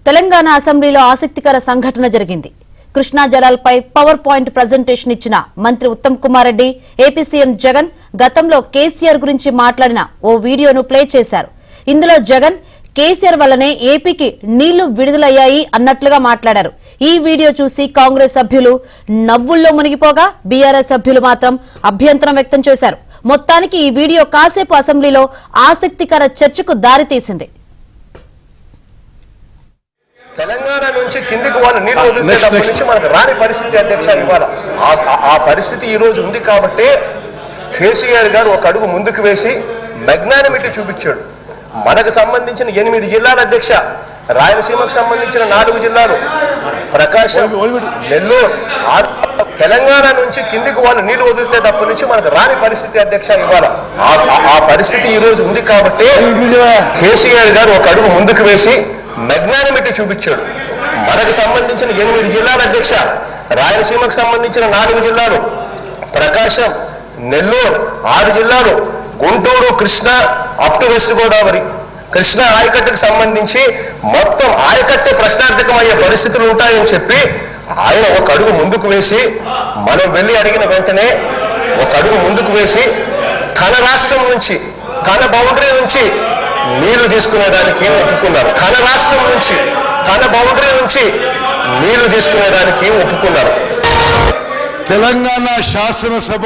తెలంగాణ అసెంబ్లీలో ఆసక్తికర సంఘటన జరిగింది. కృష్ణా జలాలపై పవర్ పాయింట్ ప్రజెంటేషన్ ఇచ్చిన మంత్రి ఉత్తమ్ కుమార్ రెడ్డి, ఏపీ సీఎం జగన్ గతంలో కేసీఆర్ గురించి మాట్లాడిన ఓ వీడియోను ప్లే చేశారు. ఇందులో జగన్ కేసీఆర్ వల్లనే ఏపీకి నీళ్లు విడుదలయ్యాయి అన్నట్లుగా మాట్లాడారు. ఈ వీడియో చూసి కాంగ్రెస్ సభ్యులు నవ్వుల్లో మునిగిపోగా బీఆర్ఎస్ సభ్యులు మాత్రం అభ్యంతరం వ్యక్తం చేశారు. మొత్తానికి ఈ వీడియో కాసేపు అసెంబ్లీలో ఆసక్తికర చర్చకు దారితీసింది. తెలంగాణ నుంచి కిందికి వాళ్ళు నీళ్ళు వదిలినప్పటి నుంచి మనకు రాని పరిస్థితి అధ్యక్ష ఇవాళ ఆ పరిస్థితి ఈ రోజు ఉంది కాబట్టి కేసీఆర్ గారు ఒక అడుగు ముందుకు వేసి మెగ్నానిమిటీ చూపించాడు. మనకు సంబంధించిన 8 జిల్లాల అధ్యక్ష, రాయలసీమకు సంబంధించిన 4 జిల్లాలు, ప్రకాశం, నెల్లూరు, తెలంగాణ నుంచి కిందికి వాళ్ళు నీళ్లు వదిలితేటప్పటి నుంచి మనకు రాని పరిస్థితి అధ్యక్ష ఇవాళ ఆ పరిస్థితి ఈ రోజు ఉంది కాబట్టి కేసీఆర్ గారు ఒక అడుగు ముందుకు వేసి మెగ్నానిమిటీ చూపించాడు. మనకు సంబంధించిన 8 జిల్లాల అధ్యక్ష, రాయలసీమకు సంబంధించిన 4 జిల్లాలు, ప్రకాశం, నెల్లూరు 6 జిల్లాలు, Guntur, Krishna up to west Godavari, Krishna ఆయకట్టుకు సంబంధించి మొత్తం ఆయకట్టే ప్రశ్నార్థకమయ్యే పరిస్థితులు ఉంటాయని చెప్పి ఆయన ఒక అడుగు ముందుకు వేసి, మనం వెళ్ళి అడిగిన వెంటనే ఒక అడుగు ముందుకు వేసి తన రాష్ట్రం నుంచి, తన బౌండరీ నుంచి నీళ్లు తీసుకునేదానికి ఒప్పుకున్నారు. తన రాష్ట్రం నుంచి, తన బౌండరీ నుంచి నీళ్లు తీసుకునేదానికి ఒప్పుకున్నారు. తెలంగాణ శాసనసభ